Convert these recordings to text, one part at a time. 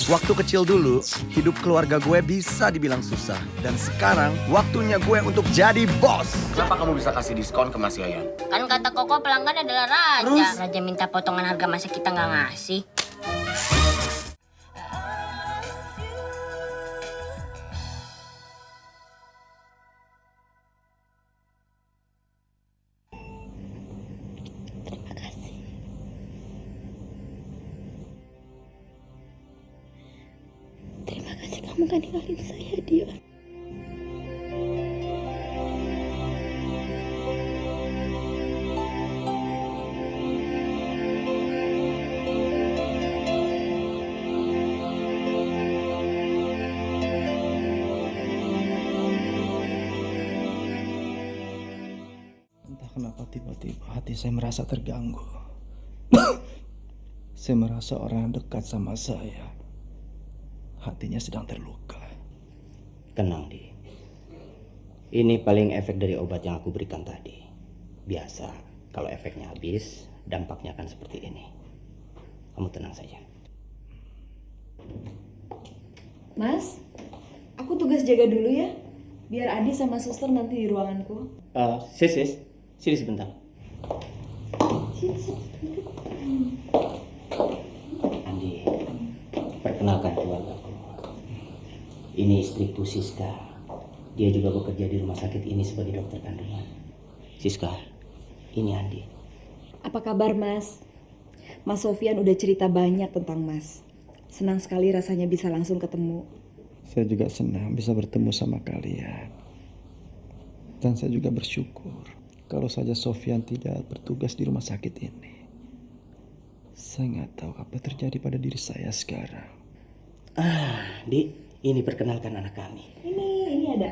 Waktu kecil dulu, hidup keluarga gue bisa dibilang susah. Dan sekarang, waktunya gue untuk jadi bos. Kenapa kamu bisa kasih diskon ke Mas Yayan? Kan kata Koko pelanggan adalah raja. Terus? Raja minta potongan harga masa kita nggak ngasih. Terima kasih kamu gak ninggalin saya, Dion. Entah kenapa tiba-tiba hati saya merasa terganggu. Saya merasa orang yang dekat sama saya hatinya sedang terluka. Tenang, Di. Ini paling efek dari obat yang aku berikan tadi. Biasa, kalau efeknya habis, dampaknya akan seperti ini. Kamu tenang saja. Mas, aku tugas jaga dulu ya. Biar Adi sama suster nanti di ruanganku. Sis, sini sebentar. Andi, perkenalkan keluargaku. Ini istriku Siska. Dia juga bekerja di rumah sakit ini sebagai dokter kandungan. Siska, ini Andi. Apa kabar, Mas? Mas Sofian udah cerita banyak tentang Mas. Senang sekali rasanya bisa langsung ketemu. Saya juga senang bisa bertemu sama kalian. Dan saya juga bersyukur kalau saja Sofyan tidak bertugas di rumah sakit ini. Saya nggak tahu apa terjadi pada diri saya sekarang. Di, ini perkenalkan anak kami. Ini ada.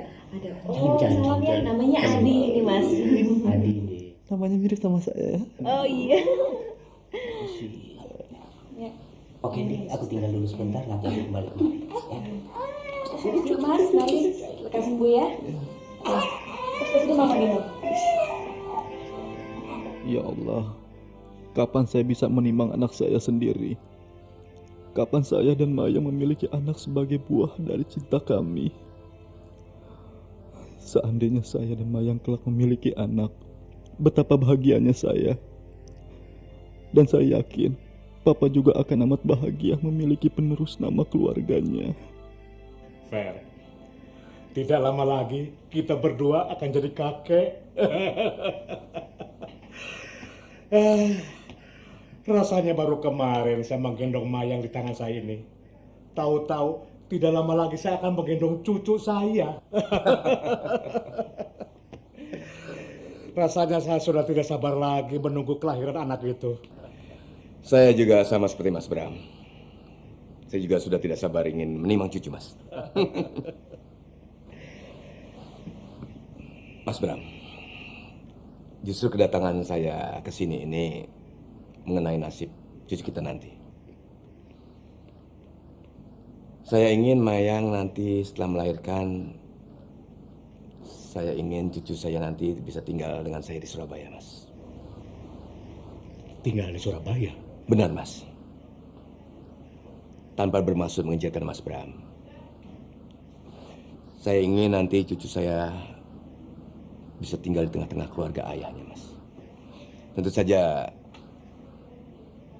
Jangan, salam ya, jangan. namanya Adi ini, Mas. Adi, Di. Namanya mirip sama saya. Oh iya. Oke, Di, aku tinggal dulu sebentar, nanti aku kembali kemari. Ya. Mas, mari lekas sembuh ya. Terus itu mama minum. Ya Allah, kapan saya bisa menimbang anak saya sendiri? Kapan saya dan Maya memiliki anak sebagai buah dari cinta kami? Seandainya saya dan Mayang kelak memiliki anak, betapa bahagianya saya. Dan saya yakin, Papa juga akan amat bahagia memiliki penerus nama keluarganya. Fer, tidak lama lagi kita berdua akan jadi kakek. Rasanya baru kemarin saya menggendong Mayang di tangan saya ini. Tahu-tahu tidak lama lagi saya akan menggendong cucu saya. Rasanya saya sudah tidak sabar lagi menunggu kelahiran anak itu. Saya juga sama seperti Mas Bram. Saya juga sudah tidak sabar ingin menimang cucu, Mas. Mas Bram, justru kedatangan saya ke sini ini mengenai nasib cucu kita nanti. Saya ingin Mayang nanti setelah melahirkan, saya ingin cucu saya nanti bisa tinggal dengan saya di Surabaya, Mas. Tinggal di Surabaya? Benar, Mas. Tanpa bermaksud mengejarkan Mas Bram. Saya ingin nanti cucu saya bisa tinggal di tengah-tengah keluarga ayahnya, Mas. Tentu saja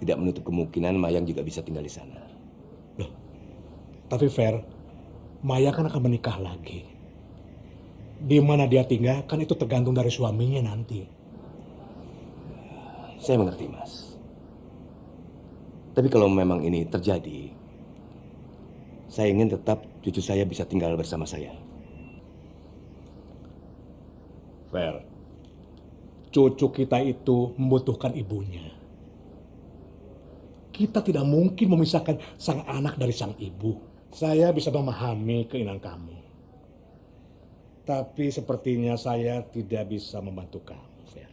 tidak menutup kemungkinan Mayang juga bisa tinggal di sana. Loh, tapi Fer, Maya kan akan menikah lagi. Di mana dia tinggal kan itu tergantung dari suaminya nanti. Saya mengerti, Mas. Tapi kalau memang ini terjadi, saya ingin tetap cucu saya bisa tinggal bersama saya. Fer, cucu kita itu membutuhkan ibunya. Kita tidak mungkin memisahkan sang anak dari sang ibu. Saya bisa memahami keinginan kamu. Tapi sepertinya saya tidak bisa membantu kamu, Fer.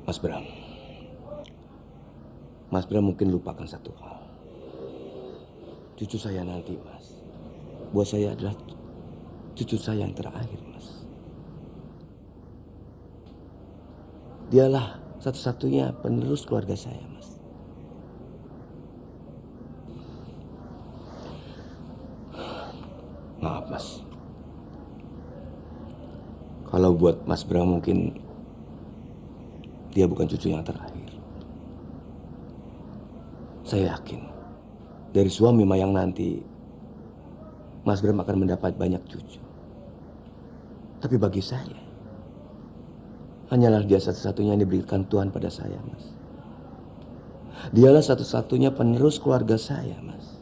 Mas Bram. Mas Bram mungkin lupakan satu hal. Cucu saya nanti, Mas. Buat saya adalah cucu saya yang terakhir, Mas. Dialah satu-satunya penerus keluarga saya, Mas. Maaf, Mas. Kalau buat Mas Bram mungkin dia bukan cucu yang terakhir. Saya yakin dari suami Mayang nanti Mas Bram akan mendapat banyak cucu. Tapi bagi saya, hanyalah dia satu-satunya yang diberikan Tuhan pada saya, Mas. Dialah satu-satunya penerus keluarga saya, Mas.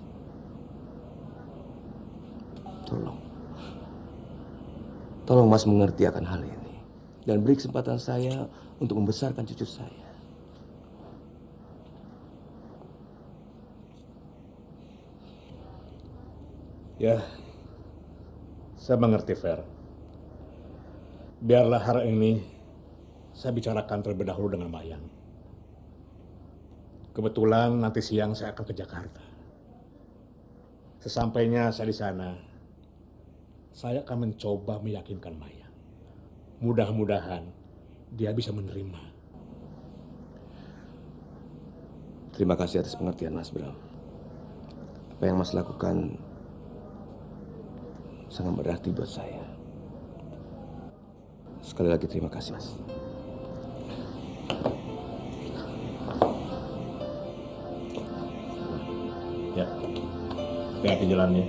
Tolong Mas mengerti akan hal ini. Dan beri kesempatan saya untuk membesarkan cucu saya. Ya, saya mengerti, Fer. Biarlah hari ini saya bicarakan terlebih dahulu dengan Mayang. Kebetulan nanti siang saya akan ke Jakarta. Sesampainya saya di sana, saya akan mencoba meyakinkan Mayang. Mudah-mudahan dia bisa menerima. Terima kasih atas pengertian, Mas Bram. Apa yang Mas lakukan sangat berarti buat saya. Sekali lagi terima kasih, Mas. Ya, hati-hati jalannya.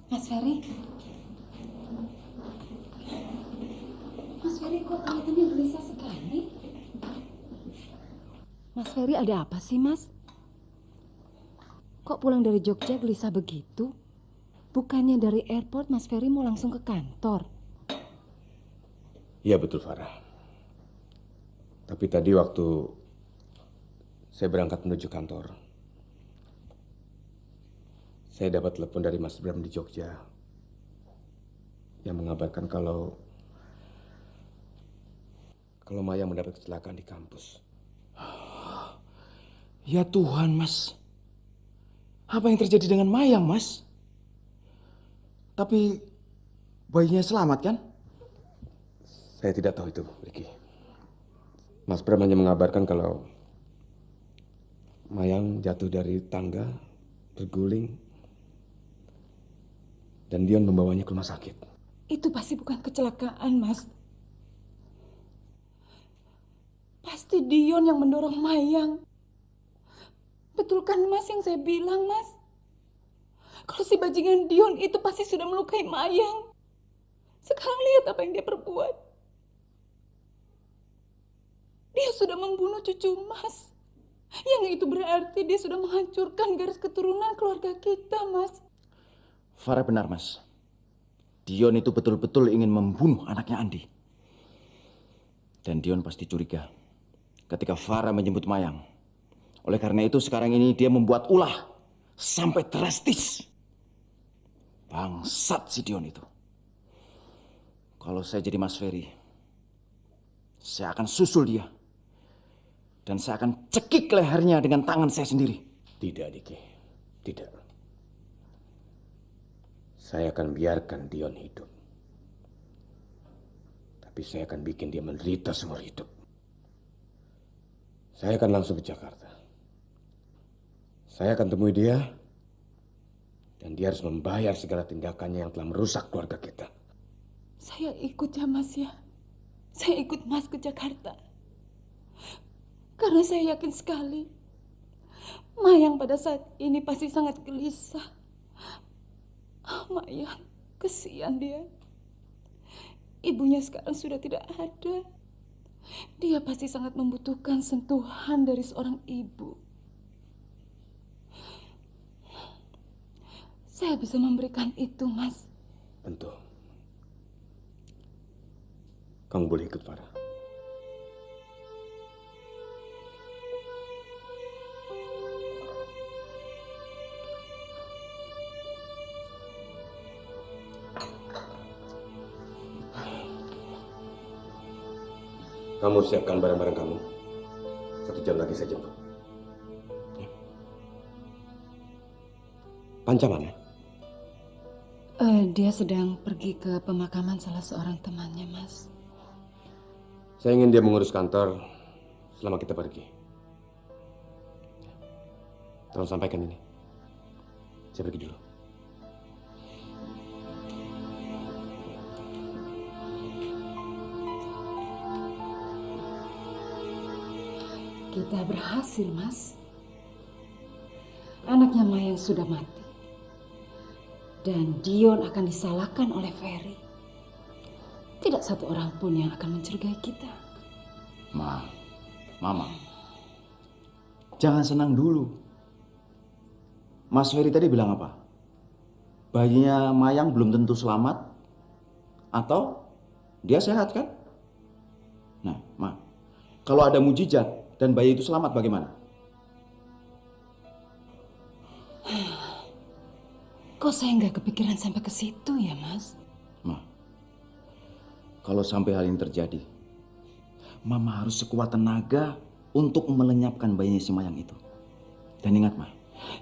Mas Ferry. Mas Ferry kok kelihatannya gelisah sekali? Mas Ferry ada apa sih, Mas? Kok pulang dari Jogja gelisah begitu? Bukannya dari airport Mas Ferry mau langsung ke kantor? Iya betul, Farah. Tapi tadi waktu saya berangkat menuju kantor, saya dapat telepon dari Mas Bram di Jogja yang mengabarkan kalau Maya mendapat kecelakaan di kampus. Ya Tuhan, Mas. Apa yang terjadi dengan Mayang, Mas? Tapi bayinya selamat kan? Saya tidak tahu itu, Ricky. Mas Bram hanya mengabarkan kalau Mayang jatuh dari tangga, terguling, dan Dion membawanya ke rumah sakit. Itu pasti bukan kecelakaan, Mas. Pasti Dion yang mendorong Mayang. Betul kan, Mas, yang saya bilang, Mas? Kalau si bajingan Dion itu pasti sudah melukai Mayang. Sekarang lihat apa yang dia perbuat. Dia sudah membunuh cucu Mas. Yang itu berarti dia sudah menghancurkan garis keturunan keluarga kita, Mas. Farah benar, Mas. Dion itu betul-betul ingin membunuh anaknya Andi. Dan Dion pasti curiga ketika Farah menjemput Mayang. Oleh karena itu sekarang ini dia membuat ulah sampai drastis. Bangsat si Dion itu. Kalau saya jadi Mas Ferry, saya akan susul dia. Dan saya akan cekik lehernya dengan tangan saya sendiri. Tidak, Diki. Tidak. Saya akan biarkan Dion hidup. Tapi saya akan bikin dia menderita seumur hidup. Saya akan langsung ke Jakarta. Saya akan temui dia. Dan dia harus membayar segala tindakannya yang telah merusak keluarga kita. Saya ikut ya, Mas ya. Saya ikut Mas ke Jakarta. Karena saya yakin sekali Mayang pada saat ini pasti sangat gelisah. Mayang, kesian dia. Ibunya sekarang sudah tidak ada. Dia pasti sangat membutuhkan sentuhan dari seorang ibu. Saya bisa memberikan itu, Mas. Tentu. Kamu boleh ikut, Farah. Kamu siapkan barang-barang kamu. 1 jam lagi saya jemput. Panca mana? Dia sedang pergi ke pemakaman salah seorang temannya, Mas. Saya ingin dia mengurus kantor selama kita pergi. Tolong sampaikan ini. Saya pergi dulu. Kita berhasil, Mas. Anaknya Mayang sudah mati. Dan Dion akan disalahkan oleh Ferry. Tidak satu orang pun yang akan mencurigai kita. Mama, jangan senang dulu. Mas Ferry tadi bilang apa? Bayinya Mayang belum tentu selamat, atau dia sehat kan? Nah, Ma, kalau ada mujizat dan bayi itu selamat bagaimana? Kok saya nggak kepikiran sampai ke situ ya, Mas? Ma, kalau sampai hal ini terjadi, Mama harus sekuat tenaga untuk melenyapkan bayinya si Mayang itu. Dan ingat, Ma,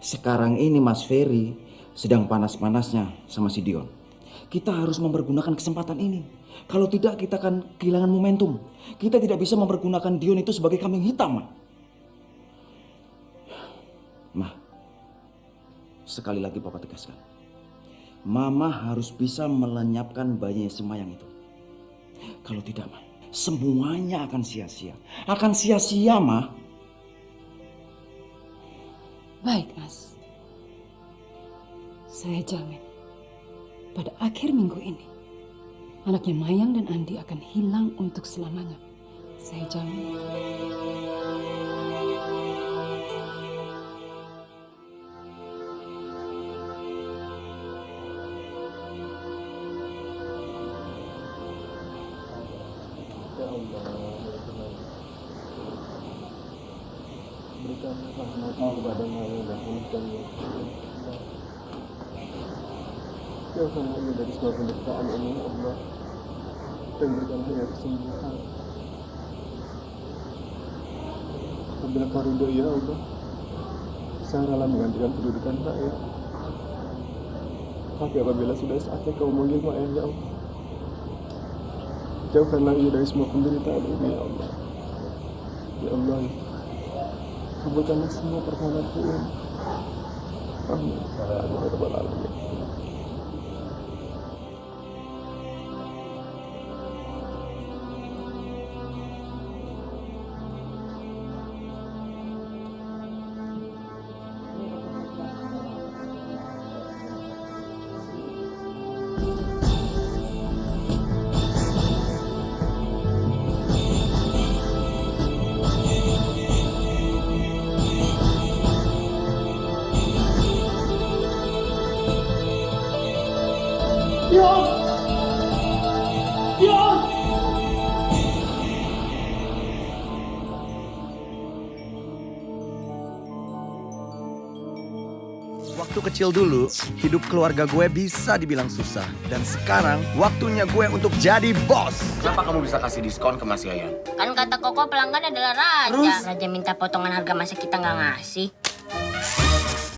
sekarang ini Mas Ferry sedang panas-panasnya sama si Dion. Kita harus mempergunakan kesempatan ini. Kalau tidak, kita akan kehilangan momentum. Kita tidak bisa mempergunakan Dion itu sebagai kambing hitam, Ma. Ma, sekali lagi Papa tegaskan. Mama harus bisa melenyapkan bayinya si Mayang itu. Kalau tidak, Ma, semuanya akan sia-sia. Akan sia-sia, Ma. Baik, Mas. Saya jamin pada akhir minggu ini anaknya Mayang dan Andi akan hilang untuk selamanya. Saya jamin. Berikanlah rahmat-Mu kepada Mayang dan pulihkannya. Jauhkanlah ia dari semua penderitaan ini, ya Allah, dan berikanlah ia kesembuhan. Apabila Kau ridho, ya Allah, saralah menggantikan kedudukan Mayang. Tapi apabila sudah saatnya Kau memanggil Mayang, ya Allah, jauhkanlah ia dari semua penderitaan ini, ya Allah. Ya Allah, kabulkanlah semua permohonanku ini. Amin. Amin. Ya Rabbal Alamin. Waktu kecil dulu, hidup keluarga gue bisa dibilang susah. Dan sekarang, waktunya gue untuk jadi bos. Kenapa kamu bisa kasih diskon ke Mas Yayan? Kan kata Koko pelanggan adalah raja. Raja minta potongan harga masa kita nggak ngasih.